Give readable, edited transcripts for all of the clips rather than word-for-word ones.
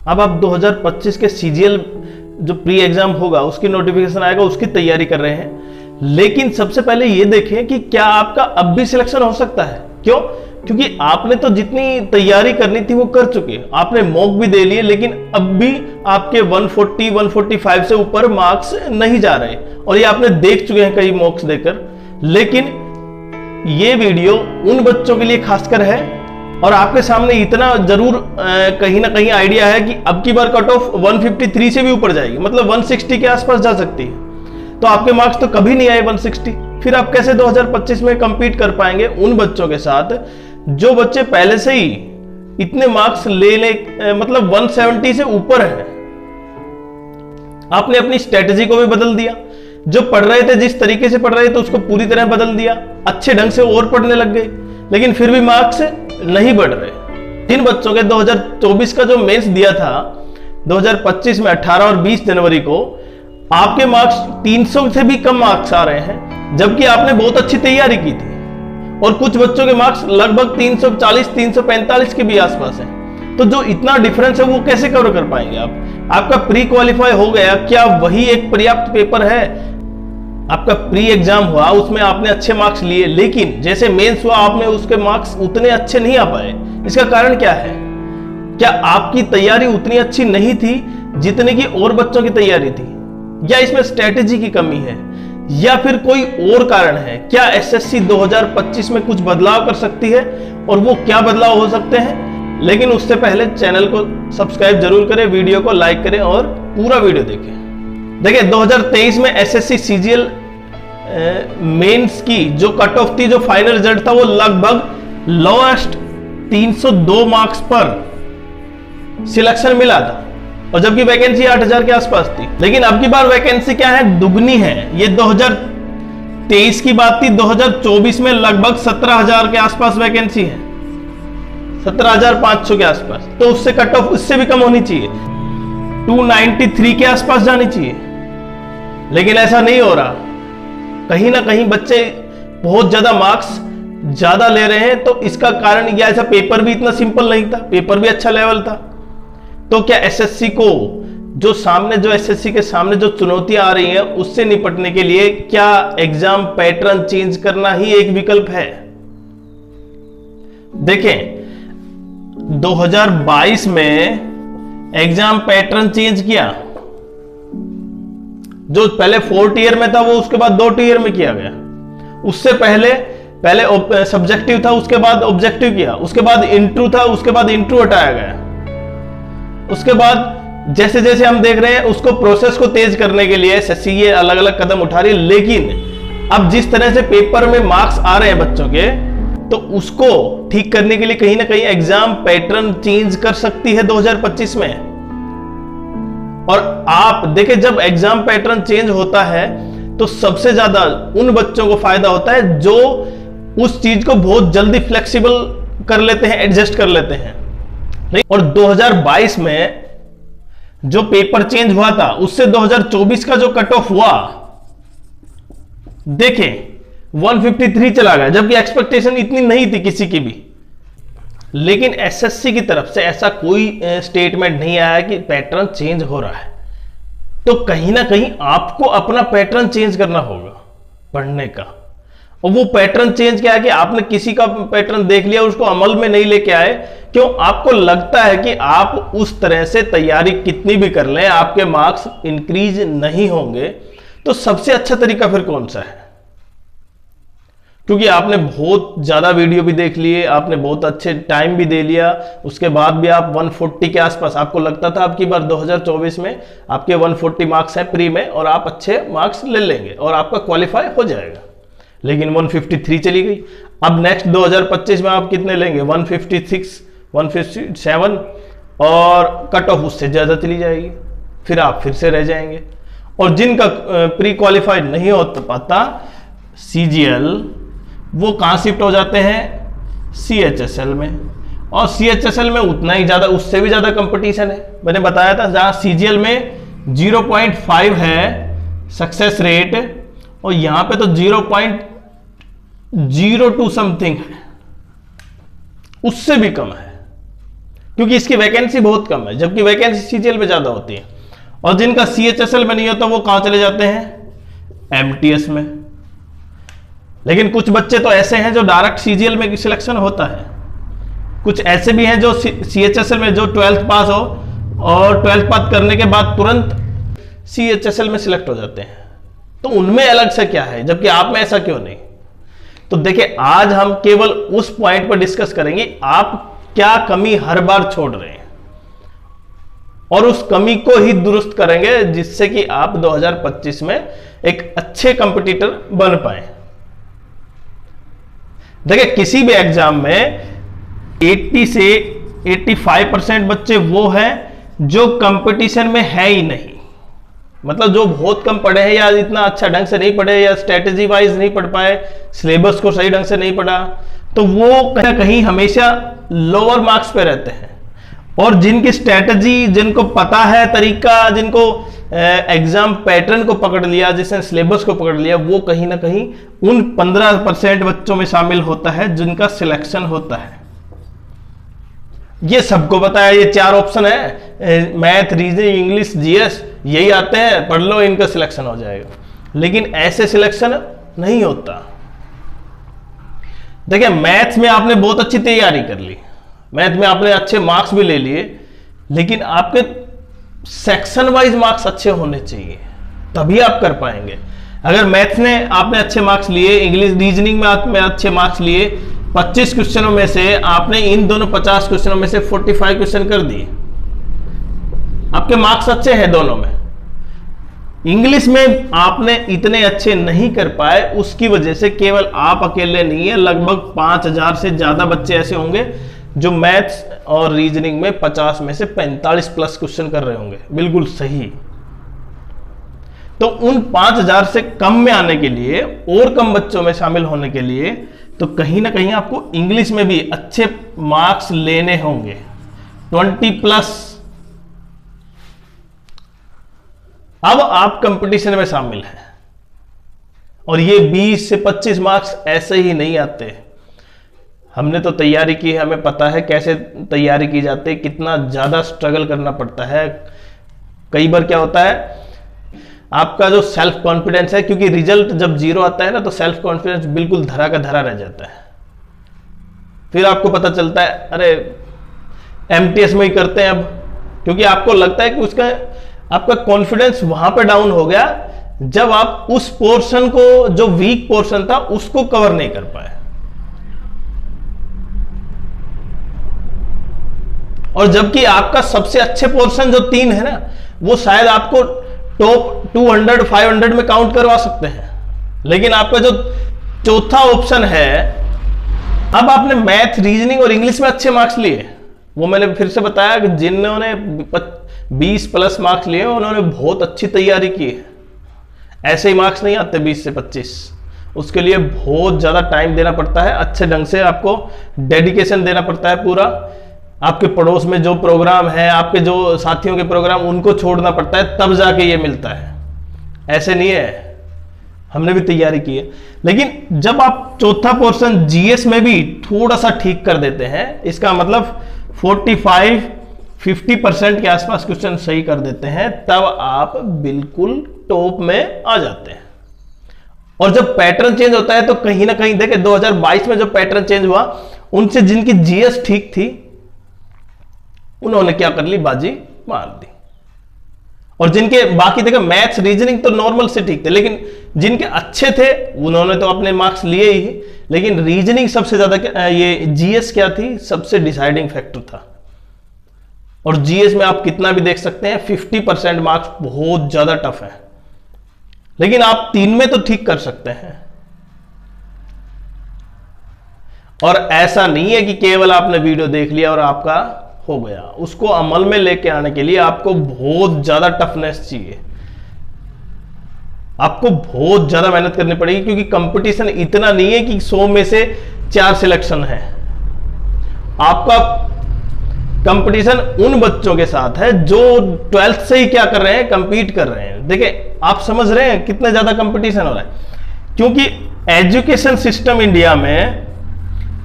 अब आप 2025 के सीजीएल जो प्री एग्जाम होगा उसकी नोटिफिकेशन आएगा, उसकी तैयारी कर रहे हैं। लेकिन सबसे पहले ये देखें कि क्या आपका अब भी सिलेक्शन हो सकता है। क्यों? क्योंकि आपने तो जितनी तैयारी करनी थी वो कर चुके, आपने मॉक भी दे लिए, लेकिन अब भी आपके 140 145 से ऊपर मार्क्स नहीं जा रहे, और ये आपने देख चुके हैं कई मॉक्स देकर। लेकिन ये वीडियो उन बच्चों के लिए खासकर है, और आपके सामने इतना जरूर कहीं ना कहीं आइडिया है कि अब की बार कट ऑफ 153 से भी ऊपर जाएगी, मतलब 160 के आसपास जा सकती है। तो आपके मार्क्स तो कभी नहीं आए 160, फिर आप कैसे 2025 में कंपीट कर पाएंगे उन बच्चों के साथ जो बच्चे पहले से ही इतने मार्क्स ले मतलब 170 से ऊपर है। आपने अपनी स्ट्रेटेजी को भी बदल दिया, जो पढ़ रहे थे जिस तरीके से पढ़ रहे थे उसको पूरी तरह बदल दिया, अच्छे ढंग से और पढ़ने लग गए, लेकिन फिर भी मार्क्स नहीं बढ़ रहे। जिन बच्चों के 2024 का जो मेंस दिया था 2025 में 18 और 20 जनवरी को, आपके मार्क्स 300 से भी कम मार्क्स आ रहे हैं, जबकि आपने बहुत अच्छी तैयारी की थी। और कुछ बच्चों के मार्क्स लगभग 340 345 के भी आसपास हैं। तो जो इतना डिफरेंस है वो कैसे कवर कर पाएंगे आप? आपका प्री क्वालिफाई हो गया, क्या वही एक पर्याप्त पेपर है? आपका प्री एग्जाम हुआ, उसमें आपने अच्छे मार्क्स लिए, लेकिन जैसे मेंस हुआ आपने उसके मार्क्स उतने अच्छे नहीं आ पाए। इसका कारण क्या है? क्या आपकी तैयारी उतनी अच्छी नहीं थी जितने की और बच्चों की तैयारी थी, या इसमें स्ट्रेटेजी की कमी है, या फिर कोई और कारण है? क्या एसएससी 2025 में कुछ बदलाव कर सकती है, और वो क्या बदलाव हो सकते हैं? लेकिन उससे पहले चैनल को सब्सक्राइब जरूर करें, वीडियो को लाइक करें और पूरा वीडियो देखें। देखिए 2023 में एसएससी सीजीएल मेंस की जो कट ऑफ थी, जो फाइनल रिजल्ट था, वो लगभग लोएस्ट 302 मार्क्स पर सिलेक्शन मिला था, और जबकि वैकेंसी 8000 के आसपास थी। लेकिन अब की बार वैकेंसी क्या है? दुगनी है। ये 2023 की बात थी, 2024 में लगभग 17000 के आसपास वैकेंसी है, 17500 के आसपास। तो उससे कट ऑफ उससे भी कम होनी चाहिए, 293 के आसपास जानी चाहिए, लेकिन ऐसा नहीं हो रहा। कहीं ना कहीं बच्चे बहुत ज्यादा मार्क्स ज्यादा ले रहे हैं। तो इसका कारण यह, ऐसा पेपर भी इतना सिंपल नहीं था, पेपर भी अच्छा लेवल था। तो क्या एसएससी को जो एसएससी के सामने जो चुनौतियां आ रही हैं उससे निपटने के लिए क्या एग्जाम पैटर्न चेंज करना ही एक विकल्प है? देखें 2022 में एग्जाम पैटर्न चेंज किया, जो पहले 4 टियर में था वो उसके बाद 2 टियर में किया गया। उससे पहले सब्जेक्टिव था, उसके बाद ऑब्जेक्टिव किया, उसके बाद इंट्रू था, उसके बाद इंट्रू हटाया गया। उसके बाद जैसे जैसे हम देख रहे हैं उसको प्रोसेस को तेज करने के लिए एसएससी ये अलग अलग कदम उठा रही है। लेकिन अब जिस तरह से पेपर में मार्क्स आ रहे हैं बच्चों के, तो उसको ठीक करने के लिए कहीं ना कहीं एग्जाम पैटर्न चेंज कर सकती है 2025 में। और आप देखें जब एग्जाम पैटर्न चेंज होता है तो सबसे ज्यादा उन बच्चों को फायदा होता है जो उस चीज को बहुत जल्दी फ्लेक्सिबल कर लेते हैं, एडजस्ट कर लेते हैं। और 2022 में जो पेपर चेंज हुआ था उससे 2024 का जो कट ऑफ हुआ, देखें 153 चला गया, जबकि एक्सपेक्टेशन इतनी नहीं थी किसी की भी। लेकिन एसएससी की तरफ से ऐसा कोई स्टेटमेंट नहीं आया कि पैटर्न चेंज हो रहा है। तो कहीं ना कहीं आपको अपना पैटर्न चेंज करना होगा पढ़ने का। और वो पैटर्न चेंज क्या है कि आपने किसी का पैटर्न देख लिया, उसको अमल में नहीं लेके आए। क्यों? आपको लगता है कि आप उस तरह से तैयारी कितनी भी कर लें आपके मार्क्स इंक्रीज नहीं होंगे। तो सबसे अच्छा तरीका फिर कौन सा है? क्योंकि आपने बहुत ज्यादा वीडियो भी देख लिए, आपने बहुत अच्छे टाइम भी दे लिया, उसके बाद भी आप 140 के आसपास, आपको लगता था आपकी बार 2024 में आपके 140 मार्क्स हैं प्री में और आप अच्छे मार्क्स ले लेंगे और आपका क्वालिफाई हो जाएगा। लेकिन 153 चली गई। अब नेक्स्ट 2025 में आप कितने लेंगे? 156 157, और कट ऑफ उससे ज्यादा चली जाएगी, फिर आप फिर से रह जाएंगे। और जिनका प्री क्वालिफाइड नहीं हो पाता सीजीएल, वो कहां शिफ्ट हो जाते हैं? सीएचएसएल में। और सीएचएसएल में उतना ही ज्यादा, उससे भी ज्यादा कंपटीशन है। मैंने बताया था जहां सीजीएल में 0.5 है सक्सेस रेट, और यहां पे तो 0.02 समथिंग है, उससे भी कम है। क्योंकि इसकी वैकेंसी बहुत कम है, जबकि वैकेंसी सीजीएल में ज्यादा होती है। और जिनका सीएचएसएल में नहीं होता वो कहां चले जाते हैं, एमटीएस में। लेकिन कुछ बच्चे तो ऐसे हैं जो डायरेक्ट सीजीएल में सिलेक्शन होता है, कुछ ऐसे भी हैं जो सीएचएसएल में जो 12th पास हो और 12th पास करने के बाद तुरंत सीएचएसएल में सिलेक्ट हो जाते हैं। तो उनमें अलग से क्या है, जबकि आप में ऐसा क्यों नहीं? तो देखिए, आज हम केवल उस पॉइंट पर डिस्कस करेंगे आप क्या कमी हर बार छोड़ रहे हैं और उस कमी को ही दुरुस्त करेंगे, जिससे कि आप 2025 में एक अच्छे कंपटीटर बन पाए। देखिए, किसी भी एग्जाम में 80 से 85% बच्चे वो हैं जो कंपटीशन में है ही नहीं, मतलब जो बहुत कम पढ़े हैं या इतना अच्छा ढंग से नहीं पढ़े या स्ट्रेटेजी वाइज नहीं पढ़ पाए, सिलेबस को सही ढंग से नहीं पढ़ा, तो वो कहीं ना कहीं हमेशा लोअर मार्क्स पे रहते हैं। और जिनकी स्ट्रेटेजी, जिनको पता है तरीका, जिनको एग्जाम पैटर्न को पकड़ लिया, जिसने सिलेबस को पकड़ लिया, वो कहीं ना कहीं उन 15% बच्चों में शामिल होता है जिनका सिलेक्शन होता है। ये सबको पता है, ये 4 ऑप्शन है, मैथ, रीजनिंग, इंग्लिश, जीएस, यही आते हैं, पढ़ लो, इनका सिलेक्शन हो जाएगा। लेकिन ऐसे सिलेक्शन नहीं होता। देखिए, मैथ्स में आपने बहुत अच्छी तैयारी कर ली, मैथ में आपने अच्छे मार्क्स भी ले लिए, लेकिन आपके सेक्शन वाइज मार्क्स अच्छे होने चाहिए, तभी आप कर पाएंगे। अगर मैथ्स में आपने अच्छे मार्क्स लिए, इंग्लिश, रीजनिंग में आपने अच्छे मार्क्स लिए, 25 क्वेश्चनों में से आपने इन दोनों 50 क्वेश्चनों में से 45 क्वेश्चन कर दिए, आपके मार्क्स अच्छे हैं दोनों में। इंग्लिश में आपने इतने अच्छे नहीं कर पाए, उसकी वजह से केवल आप अकेले नहीं है, लगभग 5000 से ज्यादा बच्चे ऐसे होंगे जो मैथ्स और रीजनिंग में 50 में से 45 प्लस क्वेश्चन कर रहे होंगे, बिल्कुल सही। तो उन 5000 से कम में आने के लिए और कम बच्चों में शामिल होने के लिए तो कहीं ना कहीं आपको इंग्लिश में भी अच्छे मार्क्स लेने होंगे, 20 प्लस। अब आप कंपटीशन में शामिल हैं और ये 20 से 25 मार्क्स ऐसे ही नहीं आते। हमने तो तैयारी की है, हमें पता है कैसे तैयारी की जाती है, कितना ज्यादा स्ट्रगल करना पड़ता है। कई बार क्या होता है, आपका जो सेल्फ कॉन्फिडेंस है, क्योंकि रिजल्ट जब 0 आता है ना, तो सेल्फ कॉन्फिडेंस बिल्कुल धरा का धरा रह जाता है। फिर आपको पता चलता है अरे एमटीएस में ही करते हैं अब, क्योंकि आपको लगता है कि उसका आपका कॉन्फिडेंस वहां पे डाउन हो गया जब आप उस पोर्शन को, जो वीक पोर्शन था, उसको कवर नहीं कर पाए। और जबकि आपका सबसे अच्छे पोर्शन जो 3 है ना, वो शायद आपको टॉप 200 500 में काउंट करवा सकते हैं, लेकिन आपका जो चौथा ऑप्शन है, अब आपने मैथ, रीजनिंग और इंग्लिश में अच्छे मार्क्स लिए, वो मैंने फिर से बताया कि जिन्होंने 20 प्लस मार्क्स लिए उन्होंने बहुत अच्छी तैयारी की है। ऐसे ही मार्क्स नहीं आते 20 से 25, उसके लिए बहुत ज्यादा टाइम देना पड़ता है, अच्छे ढंग से आपको डेडिकेशन देना पड़ता है पूरा। आपके पड़ोस में जो प्रोग्राम है, आपके जो साथियों के प्रोग्राम, उनको छोड़ना पड़ता है, तब जाके ये मिलता है। ऐसे नहीं है, हमने भी तैयारी की है। लेकिन जब आप चौथा पोर्शन जीएस में भी थोड़ा सा ठीक कर देते हैं, इसका मतलब 45-50% के आसपास क्वेश्चन सही कर देते हैं, तब आप बिल्कुल टॉप में आ जाते हैं। और जब पैटर्न चेंज होता है तो कहीं ना कहीं देखे 2022 में जो पैटर्न चेंज हुआ, उनसे जिनकी जीएस ठीक थी उन्होंने क्या कर ली, बाजी मार दी। और जिनके बाकी देखा मैथ्स, रीजनिंग तो नॉर्मल से ठीक थे, लेकिन जिनके अच्छे थे उन्होंने तो अपने मार्क्स लिए ही, लेकिन रीजनिंग सबसे ज्यादा, ये जीएस क्या थी, सबसे डिसाइडिंग फैक्टर था। और जीएस में आप कितना भी देख सकते हैं, 50% मार्क्स बहुत ज्यादा टफ है, लेकिन आप 3 में तो ठीक कर सकते हैं। और ऐसा नहीं है कि केवल आपने वीडियो देख लिया और आपका हो गया, उसको अमल में लेके आने के लिए आपको बहुत ज्यादा टफनेस चाहिए, आपको बहुत ज्यादा मेहनत करनी पड़ेगी, क्योंकि कंपटीशन इतना नहीं है कि 100 में से 4 सिलेक्शन है। आपका कंपटीशन उन बच्चों के साथ है जो 12th से ही क्या कर रहे हैं, कंपीट कर रहे हैं। देखिए, आप समझ रहे हैं कितना ज्यादा कंपटीशन हो रहा है, क्योंकि एजुकेशन सिस्टम इंडिया में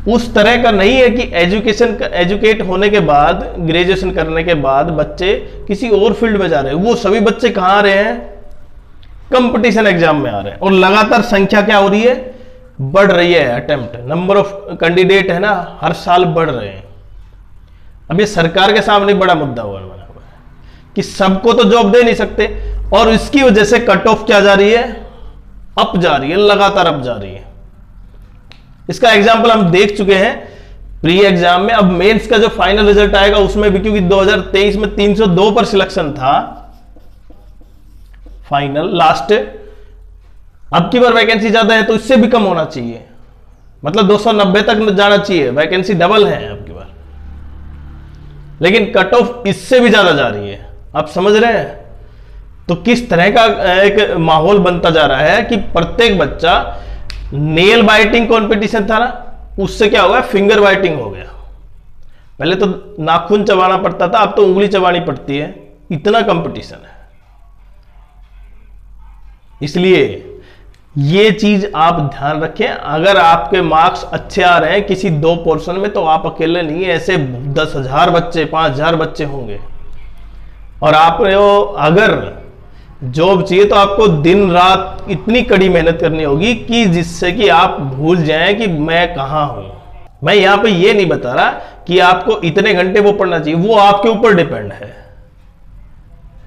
उस तरह का नहीं है कि एजुकेट होने के बाद, ग्रेजुएशन करने के बाद बच्चे किसी और फील्ड में जा रहे हैं। वो सभी बच्चे कहां आ रहे हैं? कंपटीशन एग्जाम में आ रहे हैं। और लगातार संख्या क्या हो रही है? बढ़ रही है। अटेम्प्ट, नंबर ऑफ कैंडिडेट है ना, हर साल बढ़ रहे हैं। अब ये सरकार के सामने बड़ा मुद्दा हुआ है कि सबको तो जॉब दे नहीं सकते, और इसकी वजह से कट ऑफ क्या जा रही है? अप जा रही है, लगातार अप जा रही है। इसका एग्जाम्पल हम देख चुके हैं प्री एग्जाम में। अब मेंस का जो फाइनल रिजल्ट आएगा उसमें भी, क्योंकि 2023 में 302 पर सिलेक्शन था फाइनल लास्ट, अब की बार वैकेंसी ज्यादा है तो इससे भी कम होना चाहिए, मतलब 290 तक जाना चाहिए, वैकेंसी डबल है अब की बार, लेकिन कट ऑफ इससे भी ज्यादा जा रही है। आप समझ रहे हैं? तो किस तरह का एक माहौल बनता जा रहा है कि प्रत्येक बच्चा, नेल बाइटिंग कंपटीशन था ना, उससे क्या हुआ? फिंगर बाइटिंग हो गया। पहले तो नाखून चबाना पड़ता था, अब तो उंगली चबानी पड़ती है, इतना कंपटीशन है। इसलिए ये चीज आप ध्यान रखें। अगर आपके मार्क्स अच्छे आ रहे हैं किसी 2 पोर्शन में, तो आप अकेले नहीं है, ऐसे 10,000 बच्चे, 5,000 बच्चे होंगे। और आपने अगर जॉब चाहिए तो आपको दिन रात इतनी कड़ी मेहनत करनी होगी कि जिससे कि आप भूल जाएं कि मैं कहां हूं। मैं यहां पे ये नहीं बता रहा कि आपको इतने घंटे वो पढ़ना चाहिए, वो आपके ऊपर डिपेंड है,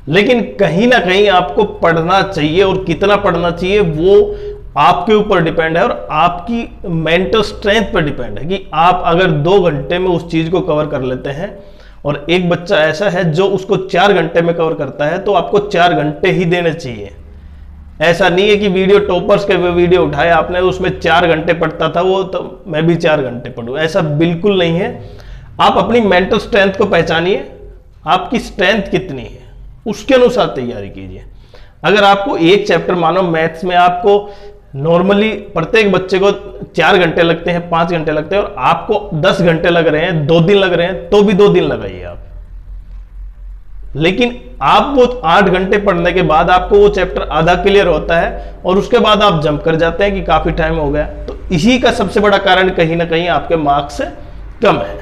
लेकिन कहीं ना कहीं आपको पढ़ना चाहिए, और कितना पढ़ना चाहिए वो आपके ऊपर डिपेंड है, और आपकी मेंटल स्ट्रेंथ पर डिपेंड है कि आप अगर 2 घंटे में उस चीज को कवर कर लेते हैं, और एक बच्चा ऐसा है जो उसको 4 घंटे में कवर करता है, तो आपको 4 घंटे ही देने चाहिए। ऐसा नहीं है कि वीडियो टॉपर्स के वीडियो उठाए आपने, उसमें 4 घंटे पढ़ता था वो, तो मैं भी 4 घंटे पढ़ूं, ऐसा बिल्कुल नहीं है। आप अपनी मेंटल स्ट्रेंथ को पहचानिए, आपकी स्ट्रेंथ कितनी है, उसके अनुसार तैयारी कीजिए। अगर आपको एक चैप्टर, मानो मैथ्स में आपको नॉर्मली प्रत्येक बच्चे को 4 घंटे लगते हैं, 5 घंटे लगते हैं, और आपको 10 घंटे लग रहे हैं, 2 दिन लग रहे हैं, तो भी 2 दिन लगाइए आप। लेकिन आप वो 8 घंटे पढ़ने के बाद आपको वो चैप्टर आधा क्लियर होता है, और उसके बाद आप जंप कर जाते हैं कि काफी टाइम हो गया। तो इसी का सबसे बड़ा कारण कहीं ना कहीं आपके मार्क्स कम है।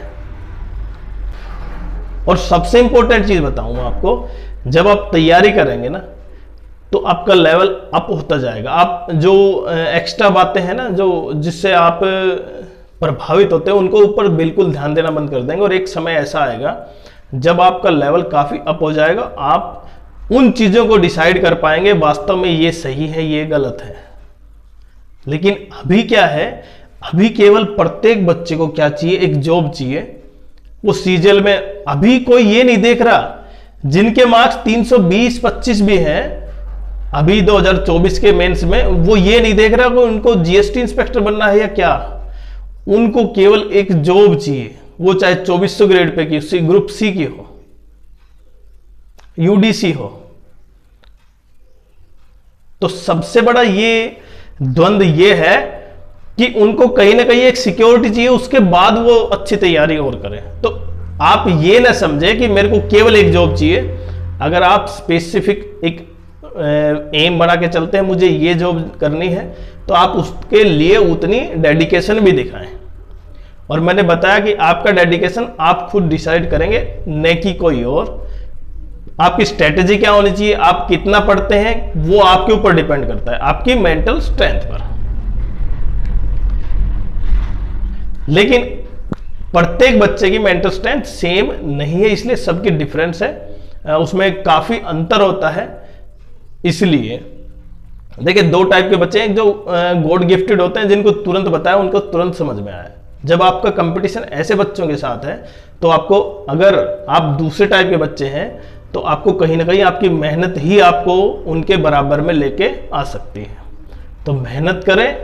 और सबसे इंपॉर्टेंट चीज बताऊंगा आपको, जब आप तैयारी करेंगे ना, तो आपका लेवल अप होता जाएगा। आप जो एक्स्ट्रा बातें हैं ना, जो जिससे आप प्रभावित होते हैं, उनको ऊपर बिल्कुल ध्यान देना बंद कर देंगे, और एक समय ऐसा आएगा जब आपका लेवल काफी अप हो जाएगा, आप उन चीजों को डिसाइड कर पाएंगे वास्तव में ये सही है, ये गलत है। लेकिन अभी क्या है, अभी केवल प्रत्येक बच्चे को क्या चाहिए? एक जॉब चाहिए। वो सीजीएल में अभी कोई ये नहीं देख रहा, जिनके मार्क्स 320-25 भी हैं अभी 2024 के मेंस में, वो ये नहीं देख रहा कि उनको जीएसटी इंस्पेक्टर बनना है या क्या। उनको केवल एक जॉब चाहिए, वो चाहे 2400 ग्रेड पे की, ग्रुप सी की हो, यूडीसी हो। तो सबसे बड़ा ये द्वंद्व ये है कि उनको कहीं ना कहीं एक सिक्योरिटी चाहिए, उसके बाद वो अच्छी तैयारी और करें। तो आप ये ना समझे कि मेरे को केवल एक जॉब चाहिए। अगर आप स्पेसिफिक एक एम बना के चलते हैं, मुझे ये जॉब करनी है, तो आप उसके लिए उतनी डेडिकेशन भी दिखाएं। और मैंने बताया कि आपका डेडिकेशन आप खुद डिसाइड करेंगे, न कि कोई और। आपकी स्ट्रेटेजी क्या होनी चाहिए, आप कितना पढ़ते हैं, वो आपके ऊपर डिपेंड करता है, आपकी मेंटल स्ट्रेंथ पर। लेकिन प्रत्येक बच्चे की मेंटल स्ट्रेंथ सेम नहीं है, इसलिए सबकी डिफरेंस है, उसमें काफी अंतर होता है। इसलिए देखिए, 2 टाइप के बच्चे हैं, जो गॉड गिफ्टेड होते हैं, जिनको तुरंत बताया उनको तुरंत समझ में आया। जब आपका कंपटीशन ऐसे बच्चों के साथ है, तो आपको, अगर आप दूसरे टाइप के बच्चे हैं, तो आपको कहीं ना कहीं आपकी मेहनत ही आपको उनके बराबर में लेके आ सकती है। तो मेहनत करें।